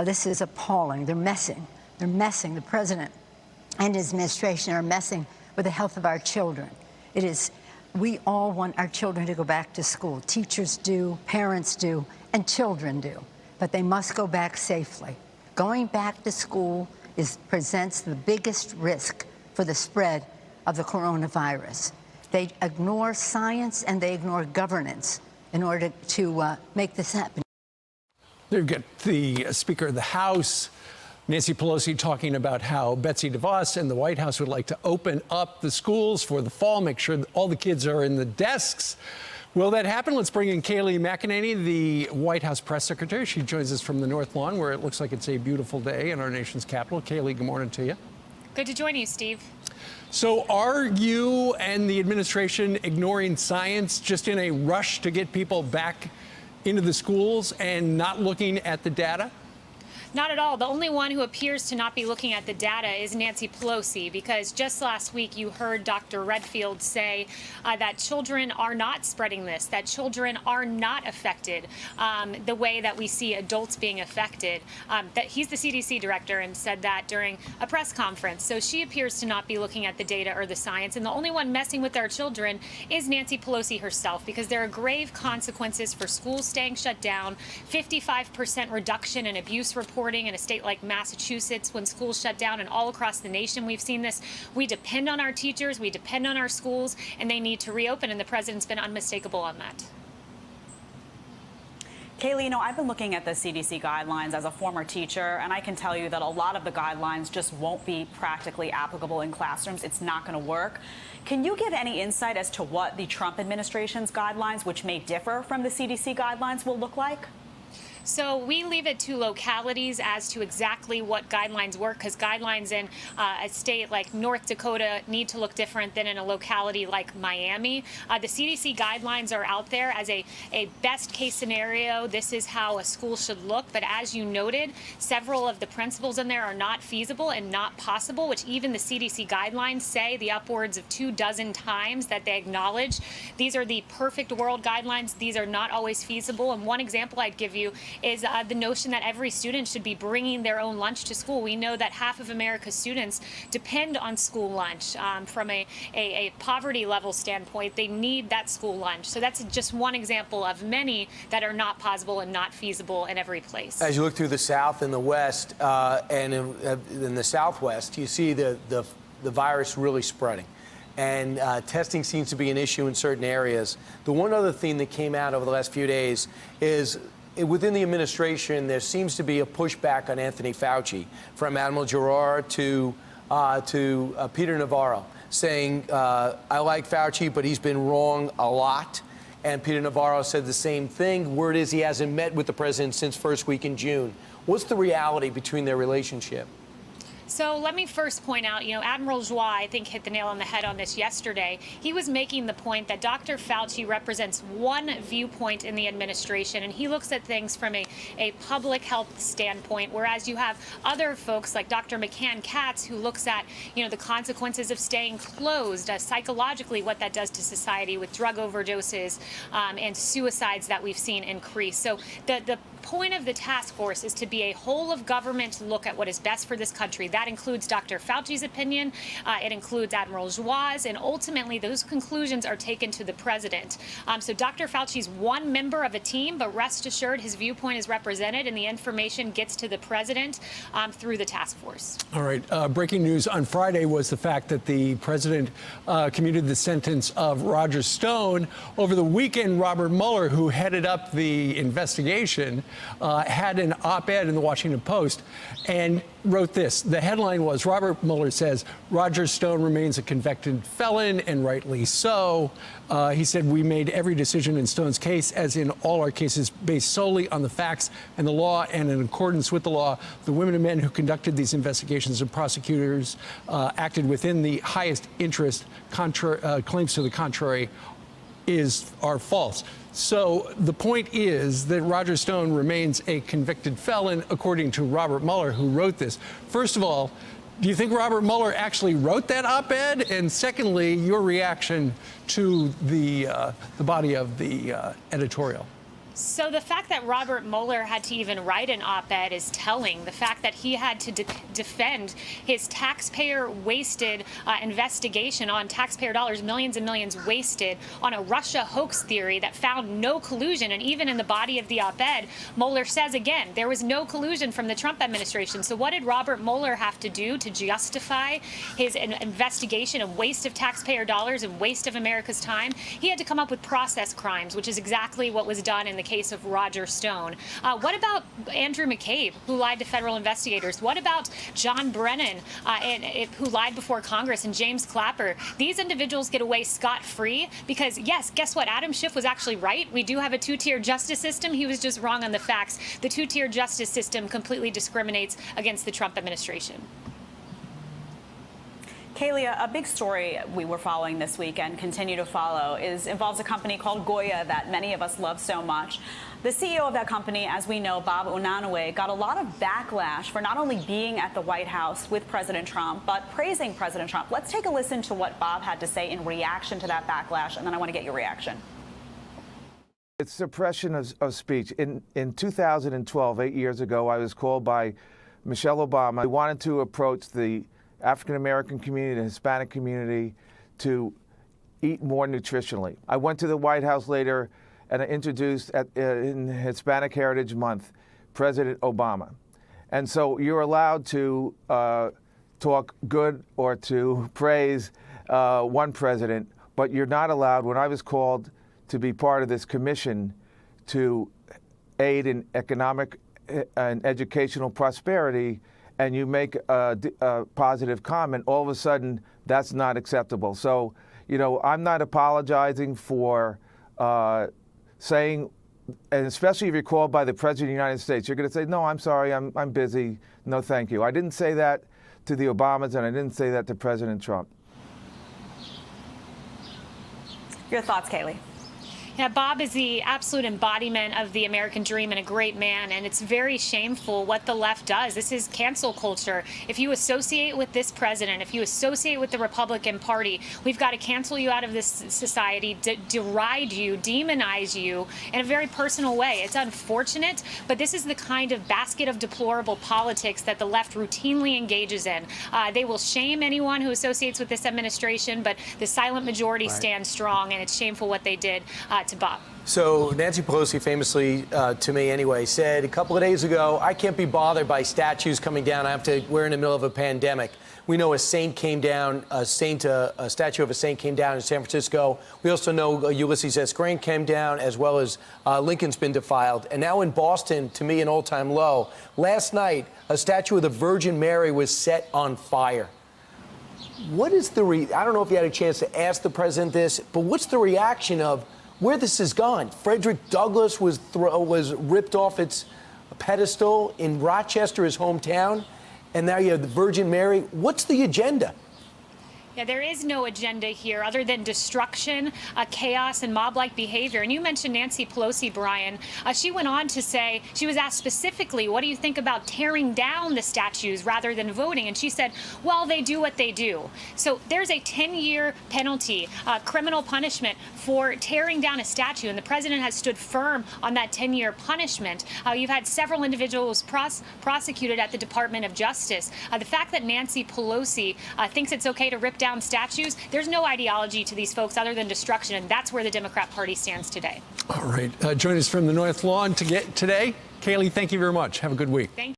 This is appalling. They're messing. They're messing. The president and his administration are messing with the health of our children. We all want our children to go back to school. Teachers do, parents do, and children do. But they must go back safely. Going back to school presents the biggest risk for the spread of the coronavirus. They ignore science and they ignore governance in order to make this happen. They've got the Speaker of the House, Nancy Pelosi, talking about how Betsy DeVos and the White House would like to open up the schools for the fall, make sure that all the kids are in the desks. Will that happen? Let's bring in Kayleigh McEnany, the White House press secretary. She joins us from the North Lawn, where it looks like it's a beautiful day in our nation's capital. Kayleigh, good morning to you. Good to join you, Steve. So are you and the administration ignoring science, just in a rush to get people back into the schools and not looking at the data? Not at all. The only one who appears to not be looking at the data is Nancy Pelosi, because just last week you heard Dr. Redfield say that children are not spreading this, that children are not affected the way that we see adults being affected. That he's the CDC director and said that during a press conference. So she appears to not be looking at the data or the science. And the only one messing with our children is Nancy Pelosi herself, because there are grave consequences for schools staying shut down, 55% reduction in abuse reporting in a state like Massachusetts when schools shut down, and all across the nation we've seen this. We depend on our teachers, we depend on our schools, and they need to reopen, and the president's been unmistakable on that. Kayleigh, I've been looking at the CDC guidelines as a former teacher, and I can tell you that a lot of the guidelines just won't be practically applicable in classrooms. It's not going to work. Can you give any insight as to what the Trump administration's guidelines, which may differ from the CDC guidelines, will look like? So we leave it to localities as to exactly what guidelines work, because guidelines in a state like North Dakota need to look different than in a locality like Miami. The CDC guidelines are out there as a best case scenario. This is how a school should look. But as you noted, several of the principles in there are not feasible and not possible, which even the CDC guidelines say the upwards of 24 times that they acknowledge. These are the perfect world guidelines. These are not always feasible. And one example I'd give you is the notion that every student should be bringing their own lunch to school. We know that half of America's students depend on school lunch. From a poverty level standpoint, they need that school lunch. So that's just one example of many that are not possible and not feasible in every place. As you look through the South and the West and in the Southwest, you see the virus really spreading. And testing seems to be an issue in certain areas. The one other thing that came out over the last few days is within the administration, there seems to be a pushback on Anthony Fauci, from Admiral Giroir to Peter Navarro, saying, I like Fauci, but he's been wrong a lot. And Peter Navarro said the same thing. Word is he hasn't met with the president since first week in June. What's the reality between their relationship? So let me first point out, Admiral Joie, I think, hit the nail on the head on this yesterday. He was making the point that Dr. Fauci represents one viewpoint in the administration, and he looks at things from a public health standpoint, whereas you have other folks like Dr. McCann Katz, who looks at, the consequences of staying closed, psychologically what that does to society with drug overdoses and suicides that we've seen increase. So the point of the task force is to be a whole of government look at what is best for this country. That includes Dr. Fauci's opinion. It includes Admiral Joie's, and ultimately those conclusions are taken to the president. So Dr. Fauci's one member of a team, but rest assured his viewpoint is represented and the information gets to the president through the task force. All right. Breaking news on Friday was the fact that the president commuted the sentence of Roger Stone. Over the weekend, Robert Mueller, who headed up the investigation, had an op-ed in the Washington Post and wrote this. The headline was, Robert Mueller says Roger Stone remains a convicted felon, and rightly so. He said, we made every decision in Stone's case, as in all our cases, based solely on the facts and the law, and in accordance with the law. The women and men who conducted these investigations and prosecutors acted within the highest interest. Claims to the contrary are false. So the point is that Roger Stone remains a convicted felon, according to Robert Mueller, who wrote this. First of all, do you think Robert Mueller actually wrote that op-ed? And secondly, your reaction to the body of the editorial? So the fact that Robert Mueller had to even write an op-ed is telling. The fact that he had to defend his taxpayer-wasted investigation on taxpayer dollars, millions and millions wasted on a Russia hoax theory that found no collusion. And even in the body of the op-ed, Mueller says again, there was no collusion from the Trump administration. So what did Robert Mueller have to do to justify his investigation of waste of taxpayer dollars and waste of America's time? He had to come up with process crimes, which is exactly what was done in the case of Roger Stone. What about Andrew McCabe, who lied to federal investigators? What about John Brennan, who lied before Congress, and James Clapper? These individuals get away scot-free because, yes, guess what? Adam Schiff was actually right. We do have a two-tier justice system. He was just wrong on the facts. The two-tier justice system completely discriminates against the Trump administration. Kayleigh, a big story we were following this week and continue to follow involves a company called Goya that many of us love so much. The CEO of that company, as we know, Bob Unanue, got a lot of backlash for not only being at the White House with President Trump, but praising President Trump. Let's take a listen to what Bob had to say in reaction to that backlash, and then I want to get your reaction. It's suppression of speech. In 2012, 8 years ago, I was called by Michelle Obama. I wanted to approach the African-American community, the Hispanic community, to eat more nutritionally. I went to the White House later and I introduced in Hispanic Heritage Month, President Obama. And so you're allowed to talk good or to praise one president, but you're not allowed, when I was called to be part of this commission to aid in economic and educational prosperity, and you make a positive comment, all of a sudden that's not acceptable. So, you know, I'm not apologizing for saying, and especially if you're called by the President of the United States, you're going to say, no, I'm sorry, I'm busy, no thank you. I didn't say that to the Obamas, and I didn't say that to President Trump. Your thoughts, Kayleigh? Yeah, Bob is the absolute embodiment of the American dream and a great man, and it's very shameful what the left does. This is cancel culture. If you associate with this president, if you associate with the Republican Party, we've got to cancel you out of this society, deride you, demonize you in a very personal way. It's unfortunate, but this is the kind of basket of deplorable politics that the left routinely engages in. They will shame anyone who associates with this administration, but the silent majority stands strong, and it's shameful what they did to Bob. So Nancy Pelosi famously, to me anyway, said a couple of days ago, I can't be bothered by statues coming down. We're in the middle of a pandemic. We know a saint came down, a statue of a saint came down in San Francisco. We also know Ulysses S. Grant came down, as well as Lincoln's been defiled. And now in Boston, to me, an all-time low. Last night, a statue of the Virgin Mary was set on fire. What is the I don't know if you had a chance to ask the president this, but what's the reaction of where this has gone? Frederick Douglass was ripped off its pedestal in Rochester, his hometown, and now you have the Virgin Mary. What's the agenda? Yeah, there is no agenda here other than destruction, chaos, and mob-like behavior. And you mentioned Nancy Pelosi, Brian. She went on to say, she was asked specifically, what do you think about tearing down the statues rather than voting? And she said, well, they do what they do. So there's a 10-year penalty, criminal punishment for tearing down a statue. And the president has stood firm on that 10-year punishment. You've had several individuals prosecuted at the Department of Justice. The fact that Nancy Pelosi thinks it's okay to rip down statues, there's no ideology to these folks other than destruction, and that's where the Democrat Party stands today. All right. Join us from the North Lawn today. Kayleigh, thank you very much. Have a good week. Thank you.